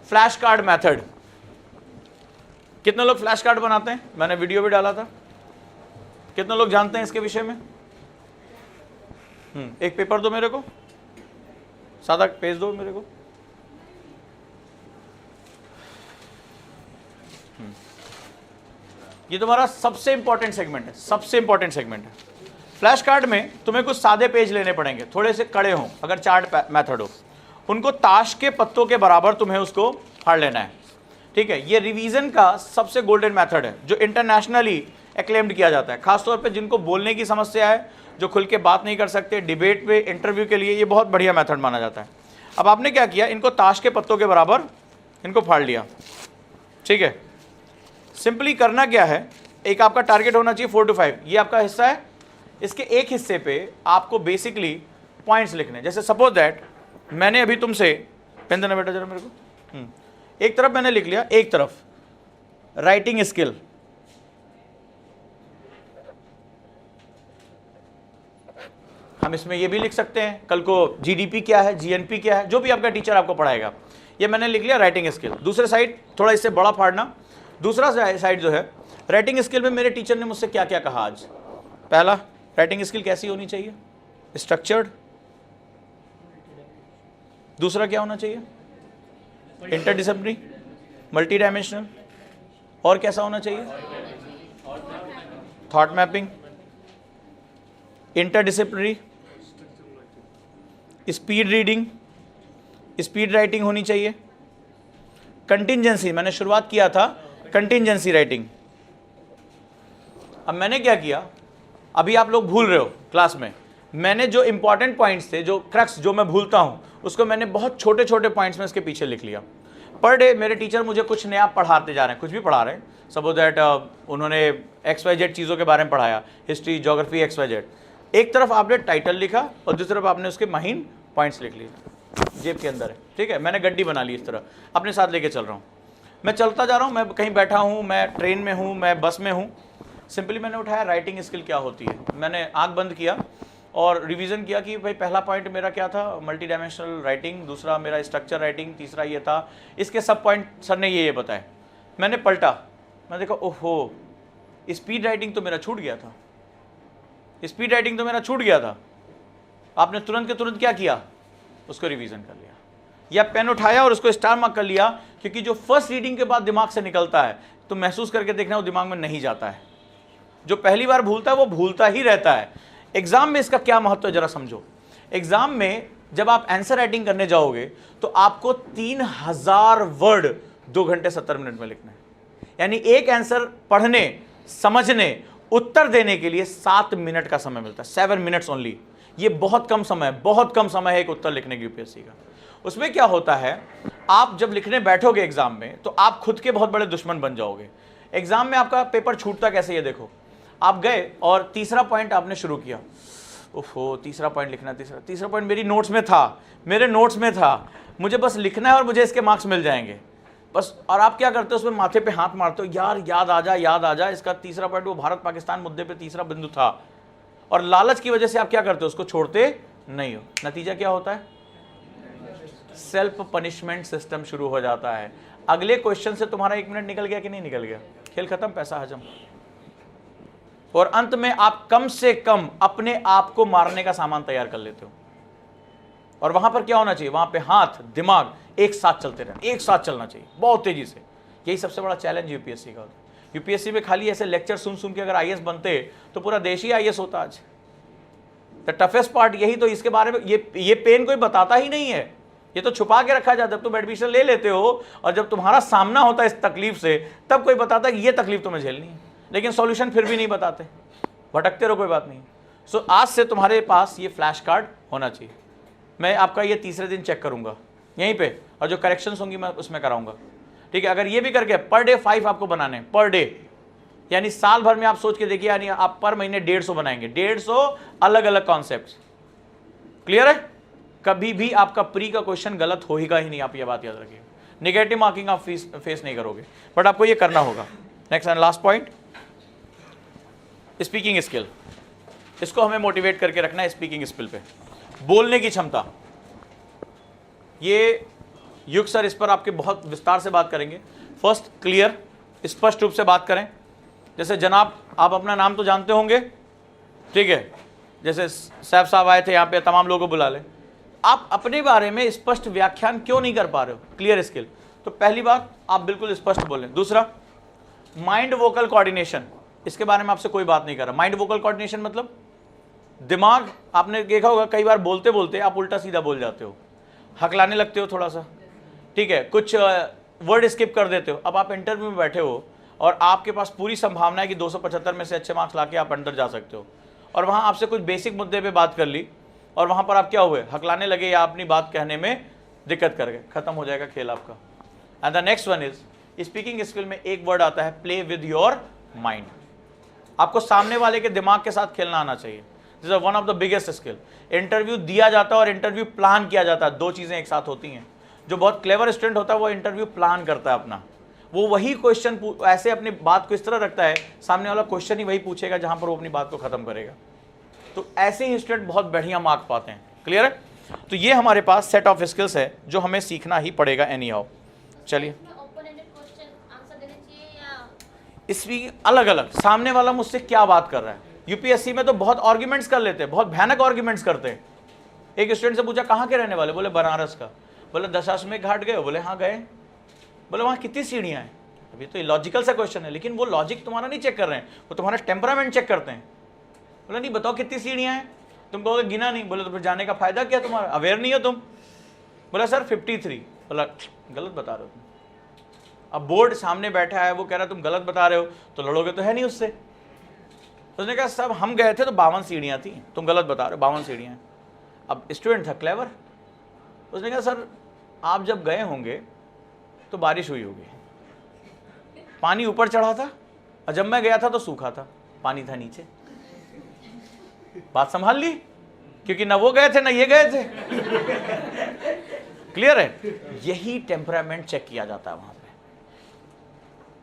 Flash card method. कितने लोग flash card बनाते हैं? मैंने वीडियो भी डाला था। कितने लोग जानते हैं इसके विषय में? एक पेपर दो मेरे को, सादा पेज दो मेरे को। ये तुम्हारा सबसे इंपॉर्टेंट सेगमेंट है, सबसे इंपॉर्टेंट सेगमेंट है। फ्लैश कार्ड में तुम्हें कुछ सादे पेज लेने पड़ेंगे, थोड़े से कड़े हों, अगर चार्ट मेथड हो, उनको ताश के पत्तों के बराबर तुम्हें उसको फाड़ लेना है। ठीक है, ये रिवीजन का सबसे गोल्डन मेथड है जो इंटरनेशनली एक्लेम्ड किया जाता है, खासतौर पे जिनको बोलने की समस्या है, जो खुल के बात नहीं कर सकते, डिबेट पे, इंटरव्यू के लिए ये बहुत बढ़िया मेथड माना जाता है। अब आपने क्या किया, इनको ताश के पत्तों के बराबर इनको फाड़ लिया। ठीक है, सिंपली करना क्या है, एक आपका टारगेट होना चाहिए 4 to 5, ये आपका हिस्सा है। इसके एक हिस्से पे आपको बेसिकली पॉइंट्स लिखने, जैसे सपोज दैट मैंने अभी तुमसे, पेन देना बेटा जरा मेरे को, एक तरफ मैंने लिख लिया, एक तरफ राइटिंग स्किल, हम इसमें ये भी लिख सकते हैं कल को जीडीपी क्या है, जीएनपी क्या है, जो भी आपका टीचर आपको पढ़ाएगा। ये मैंने लिख लिया राइटिंग स्किल। दूसरे साइड थोड़ा इससे बड़ा फाड़ना, दूसरा साइड जो है राइटिंग स्किल में मेरे टीचर ने मुझसे क्या क्या कहा आज। पहला, राइटिंग स्किल कैसी होनी चाहिए? स्ट्रक्चर्ड। दूसरा क्या होना चाहिए? Interdisciplinary, multi dimensional. और कैसा होना चाहिए? Thought mapping, interdisciplinary, speed reading, speed writing होनी चाहिए। कंटिंजेंसी, मैंने शुरुआत किया था कंटिंजेंसी राइटिंग। अब मैंने क्या किया, अभी आप लोग भूल रहे हो क्लास में, मैंने जो इंपॉर्टेंट पॉइंट्स थे, जो क्रक्स, जो मैं भूलता हूं, उसको मैंने बहुत छोटे छोटे पॉइंट्स में इसके पीछे लिख लिया। पर डे मेरे टीचर मुझे कुछ नया पढ़ाते जा रहे हैं, कुछ भी पढ़ा रहे हैं, सपोज दैट उन्होंने XYZ चीज़ों के बारे में पढ़ाया, हिस्ट्री, ज्योग्राफी, XYZ। एक तरफ आपने टाइटल लिखा और दूसरी तरफ आपने उसके महीन पॉइंट्स लिख लिए, जेब के अंदर है। ठीक है, मैंने गड्डी बना ली इस तरह, अपने साथ लेके चल रहा हूँ, मैं चलता जा रहा हूँ, मैं कहीं बैठा हूँ, मैं ट्रेन में हूँ, मैं बस में हूँ, सिंपली मैंने उठाया राइटिंग स्किल क्या होती है। मैंने आंख बंद किया और रिवीजन किया कि भाई पहला पॉइंट मेरा क्या था, मल्टी डायमेंशनल राइटिंग, दूसरा मेरा स्ट्रक्चर राइटिंग, तीसरा ये था, इसके सब पॉइंट सर ने ये बताए। मैंने पलटा, मैं देखा ओहो स्पीड राइटिंग तो मेरा छूट गया था, स्पीड राइटिंग तो मेरा छूट गया था। आपने तुरंत के तुरंत क्या किया, उसको रिवीजन कर लिया, या पेन उठाया और उसको स्टार मार्क कर लिया, क्योंकि जो फर्स्ट रीडिंग के बाद दिमाग से निकलता है तो महसूस करके देखना वो दिमाग में नहीं जाता है। जो पहली बार भूलता है वो भूलता ही रहता है। एग्जाम में इसका क्या महत्व है जरा समझो। एग्जाम में जब आप आंसर राइटिंग करने जाओगे तो आपको 3000 वर्ड 2 घंटे 70 मिनट में लिखना है, यानी एक आंसर पढ़ने, समझने, उत्तर देने के लिए 7 मिनट का समय मिलता है, 7 मिनट्स ओनली। ये बहुत कम समय, बहुत कम समय है एक उत्तर लिखने की यूपीएससी का। उसमें क्या होता है, आप जब लिखने बैठोगे एग्जाम में तो आप खुद के बहुत बड़े दुश्मन बन जाओगे। एग्जाम में आपका पेपर छूटता कैसे, ये देखो, आप गए और तीसरा पॉइंट आपने शुरू किया, ओहो तीसरा पॉइंट लिखना, तीसरा पॉइंट मेरी नोट्स में था, मेरे नोट्स में था, मुझे बस लिखना है और मुझे इसके मार्क्स मिल जाएंगे बस। और आप क्या करते हो, उसमें माथे पे हाथ मारते हो, यार याद आ जा, याद आ जा, इसका तीसरा पॉइंट वो भारत पाकिस्तान मुद्दे पे तीसरा बिंदु था, और लालच की वजह से आप क्या करते हो, उसको छोड़ते नहीं हो। नतीजा क्या होता है, सेल्फ पनिशमेंट सिस्टम शुरू हो जाता है। अगले क्वेश्चन से तुम्हारा 1 मिनट निकल गया कि नहीं निकल गया, खेल खत्म, पैसा हजम, और अंत में आप कम से कम अपने आप को मारने का सामान तैयार कर लेते हो। और वहां पर क्या होना चाहिए, वहां पे हाथ दिमाग एक साथ चलते रहना, एक साथ चलना चाहिए बहुत तेजी से। यही सबसे बड़ा चैलेंज यूपीएससी का होता है। यूपीएससी में खाली ऐसे लेक्चर सुन सुन के अगर आईएएस बनते तो पूरा देश ही आईएएस होता आज। द टफेस्ट पार्ट यही तो, इसके बारे में ये पेन कोई बताता ही नहीं है, ये तो छुपा के रखा जाता है। तुम एडमिशन ले लेते हो और जब तुम्हारा सामना होता है इस तकलीफ से, तब कोई बताता है कि ये तकलीफ तुम्हें झेलनी है, लेकिन सॉल्यूशन फिर भी नहीं बताते, भटकते रहो, कोई बात नहीं। सो आज से तुम्हारे पास ये फ्लैश कार्ड होना चाहिए। मैं आपका ये तीसरे दिन चेक करूंगा यहीं पे, और जो करेक्शंस होंगी मैं उसमें कराऊंगा, ठीक है। अगर ये भी करके पर डे 5 आपको बनाने, पर डे, यानी साल भर में आप सोच के देखिए, यानी आप पर महीने 150 बनाएंगे, 150 अलग अलग कॉन्सेप्ट। क्लियर है? कभी भी आपका प्री का क्वेश्चन गलत होगा ही नहीं, आप ये बात याद रखिए। नेगेटिव मार्किंग आप फेस नहीं करोगे, बट आपको ये करना होगा। Next and last point, speaking skill. इसको हमें मोटिवेट करके रखना है स्पीकिंग स्किल पे, बोलने की क्षमता। ये युग सर इस पर आपके बहुत विस्तार से बात करेंगे। फर्स्ट, क्लियर, स्पष्ट रूप से बात करें। जैसे जनाब, आप अपना नाम तो जानते होंगे, ठीक है, जैसे सैफ साहब आए थे यहाँ पे, तमाम लोगों को बुला ले। आप अपने बारे में स्पष्ट व्याख्यान क्यों नहीं कर पा रहे हो? Clear skill. तो पहली बात, आप बिल्कुल स्पष्ट बोलें। दूसरा, माइंड वोकल कोऑर्डिनेशन, इसके बारे में आपसे कोई बात नहीं कर रहा। माइंड वोकल कोऑर्डिनेशन मतलब दिमाग, आपने देखा होगा कई बार बोलते बोलते आप उल्टा सीधा बोल जाते हो, हकलाने लगते हो थोड़ा सा, ठीक है, कुछ वर्ड स्किप कर देते हो। अब आप इंटरव्यू में बैठे हो और आपके पास पूरी संभावना है कि 275 में से अच्छे मार्क्स लाके आप अंदर जा सकते हो, और वहाँ आपसे कुछ बेसिक मुद्दे पे बात कर ली और वहाँ पर आप क्या हुए, हकलाने लगे या अपनी बात कहने में दिक्कत कर गए, खत्म हो जाएगा खेल आपका। And the next one is, speaking skill में एक वर्ड आता है प्ले विद योर माइंड। आपको सामने वाले के दिमाग के साथ खेलना आना चाहिए। This is one of the biggest skill. Interview दिया जाता है और इंटरव्यू प्लान किया जाता है, दो चीजें एक साथ होती हैं। जो बहुत क्लेवर स्टूडेंट होता है वो इंटरव्यू प्लान करता है अपना, वो वही क्वेश्चन ऐसे अपनी बात को इस तरह रखता है, सामने वाला क्वेश्चन ही वही पूछेगा जहां पर वो अपनी बात को खत्म करेगा। तो ऐसे ही स्टूडेंट बहुत बढ़िया मार्क्स पाते हैं। क्लियर है? तो ये हमारे पास सेट ऑफ स्किल्स है जो हमें सीखना ही पड़ेगा एनी हाउ। चलिए, इसमें अलग अलग सामने वाला मुझसे क्या बात कर रहा है। यूपीएससी में तो बहुत आर्ग्यूमेंट्स कर लेते हैं, बहुत भयानक आर्ग्यूमेंट्स करते हैं। एक स्टूडेंट से पूछा कहाँ के रहने वाले, बोले बनारस का। बोले दशाश्वमेध घाट गए? बोले हाँ गए। बोले वहाँ कितनी सीढ़ियाँ हैं? अभी तो लॉजिकल सा क्वेश्चन है, लेकिन वो लॉजिक तुम्हारा नहीं चेक कर रहे हैं, वो तुम्हारा टेम्परामेंट चेक करते हैं। बोले नहीं बताओ कितनी सीढ़ियाँ हैं? तुम कहोगे गिना नहीं। बोले तो फिर जाने का फायदा क्या तुम्हारा, अवेयर नहीं हो तुम? बोला सर 53। बोला गलत बता रहे हो तुम। अब बोर्ड सामने बैठा है, वो कह रहा है तुम गलत बता रहे हो, तो लड़ोगे तो है नहीं उससे। उसने कहा सब हम गए थे तो 52 सीढ़ियाँ थी, तुम गलत बता रहे हो, 52 सीढ़ियाँ हैं। अब स्टूडेंट था क्लेवर, उसने कहा सर आप जब गए होंगे तो बारिश हुई होगी, पानी ऊपर चढ़ा था, और जब मैं गया था तो सूखा था, पानी था नीचे। बात संभाल ली, क्योंकि ना वो गए थे ना ये गए थे। क्लियर है? यही टेम्परामेंट चेक किया जाता है वहां पे।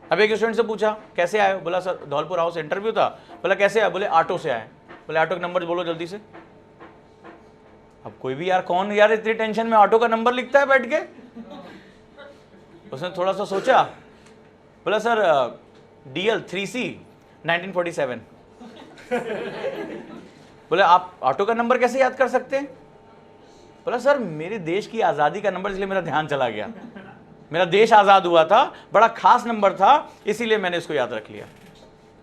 अब एक स्टूडेंट से पूछा कैसे आए? बोला सर धौलपुर हाउस इंटरव्यू था। बोला कैसे आए? बोले ऑटो से आए। बोले ऑटो का नंबर बोलो जल्दी से। अब कोई भी यार, कौन यार इतनी टेंशन में ऑटो का नंबर लिखता है बैठ के? उसने थोड़ा सा सोचा, बोला सर DL 3C 1947। बोले आप ऑटो का नंबर कैसे याद कर सकते हैं? बोला सर मेरे देश की आज़ादी का नंबर, इसलिए मेरा ध्यान चला गया, मेरा देश आज़ाद हुआ था, बड़ा खास नंबर था, इसीलिए मैंने इसको याद रख लिया।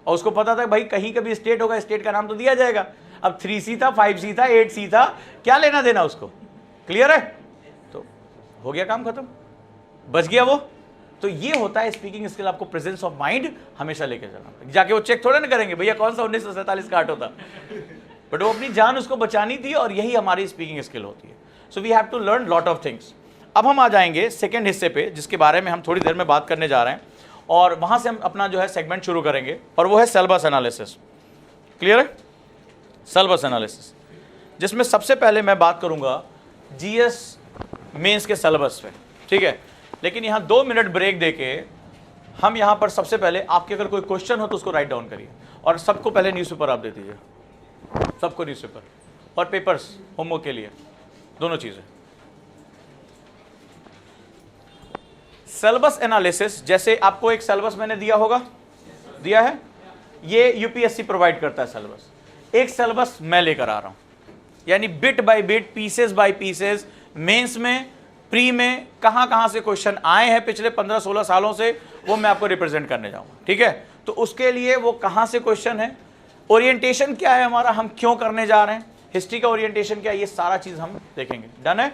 और उसको पता था भाई कहीं कभी स्टेट होगा, स्टेट का नाम तो दिया जाएगा। अब 3C था, 5C था, 8C था, क्या लेना देना उसको। क्लियर है? तो हो गया काम खत्म, बच गया वो। तो ये होता है स्पीकिंग स्किल। आपको प्रेजेंस ऑफ माइंड हमेशा लेके चलना। जाके वो चेक थोड़ा ना करेंगे भैया कौन सा 1947 का ऑटो था, बट वो अपनी जान उसको बचानी थी, और यही हमारी स्पीकिंग स्किल होती है। So we have to learn lot of things. अब हम आ जाएंगे सेकेंड हिस्से पे, जिसके बारे में हम थोड़ी देर में बात करने जा रहे हैं, और वहां से हम अपना जो है सेगमेंट शुरू करेंगे, और वो है सिलेबस एनालिसिस। क्लियर है? सिलेबस एनालिसिस, जिसमें सबसे पहले मैं बात करूंगा GS मेंस के सिलेबस पे, ठीक है। लेकिन यहाँ 2 मिनट ब्रेक देके हम यहाँ पर सबसे पहले, आपके अगर कोई क्वेश्चन हो तो उसको राइट डाउन करिए, और सबको पहले न्यूज़पेपर आप दे दीजिए, सबको न्यूज़पेपर और पेपर्स होमवर्क के लिए, दोनों चीज़ें। सिलेबस एनालिसिस, जैसे आपको एक सिलेबस मैंने दिया होगा, दिया है, ये यूपीएससी प्रोवाइड करता है सिलेबस। एक सिलेबस मैं लेकर आ रहा हूं, यानी bit by bit, pieces by pieces, mains में, प्री में कहां कहां से क्वेश्चन आए हैं पिछले 15-16 सालों से, वो मैं आपको रिप्रेजेंट करने जाऊंगा, ठीक है। तो उसके लिए वो कहां से क्वेश्चन है, ओरिएंटेशन क्या है हमारा, हम क्यों करने जा रहे हैं, हिस्ट्री का ओरिएंटेशन क्या है, ये सारा चीज हम देखेंगे। डन है?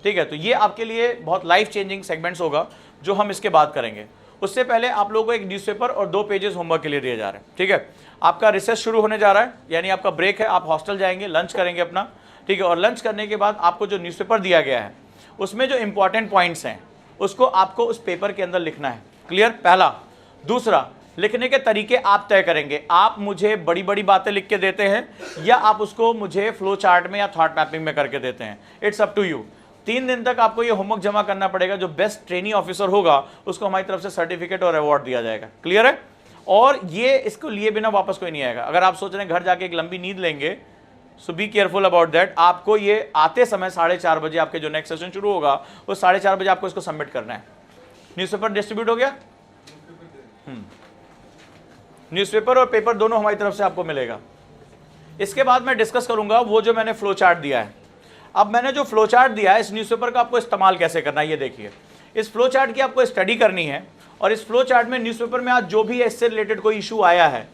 ठीक है। तो ये आपके लिए बहुत लाइफ चेंजिंग सेगमेंट्स होगा जो हम इसके बाद करेंगे। उससे पहले आप लोगों को एक न्यूज़पेपर और 2 पेजेस होमवर्क के लिए दिए जा रहे हैं, ठीक है। आपका रिसेस शुरू होने जा रहा है, यानी आपका ब्रेक है, आप हॉस्टल जाएंगे, लंच करेंगे अपना, ठीक है। और लंच करने के बाद आपको जो न्यूज़पेपर दिया गया है उसमें जो इंपॉर्टेंट पॉइंट्स हैं उसको आपको उस पेपर के अंदर लिखना है। क्लियर? पहला। दूसरा, लिखने के तरीके आप तय करेंगे। आप मुझे बड़ी बड़ी बातें लिख के देते हैं, या आप उसको मुझे फ्लो चार्ट में या थॉट मैपिंग में करके देते हैं, इट्स अप टू यू। 3 दिन तक आपको ये होमवर्क जमा करना पड़ेगा। जो बेस्ट ट्रेनिंग ऑफिसर होगा उसको हमारी तरफ से सर्टिफिकेट और अवार्ड दिया जाएगा। क्लियर है? और ये इसको लिए बिना वापस कोई नहीं आएगा। अगर आप सोच रहे हैं घर जाके एक लंबी नींद लेंगे, सो बी केयरफुल अबाउट दैट। आपको ये आते समय 4:30 बजे आपके जो नेक्स्ट सेशन शुरू होगा वो 4:30 बजे आपको इसको सबमिट करना है। न्यूज़पेपर डिस्ट्रीब्यूट हो गया? न्यूज़पेपर और पेपर दोनों हमारी तरफ से आपको मिलेगा। इसके बाद मैं डिस्कस करूंगा वो जो मैंने फ्लो चार्ट दिया है। अब मैंने जो फ्लो चार्ट दिया है इस न्यूज़पेपर का आपको इस्तेमाल कैसे करना है ये देखिए। इस फ्लो चार्ट की आपको स्टडी करनी है और इस फ्लो चार्ट में न्यूज़पेपर में आज जो भी इससे रिलेटेड कोई इशू आया है,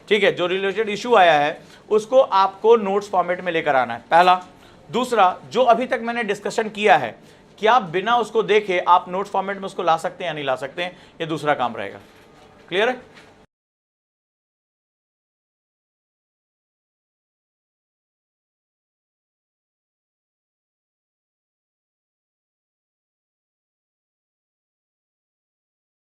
ठीक है, जो रिलेटेड इशू आया है उसको आपको नोट्स फॉर्मेट में लेकर आना है, पहला। दूसरा, जो अभी तक मैंने डिस्कशन किया है क्या बिना उसको देखे आप नोट्स फॉर्मेट में उसको ला सकते हैं या नहीं ला सकते हैं, ये दूसरा काम रहेगा। क्लियर है?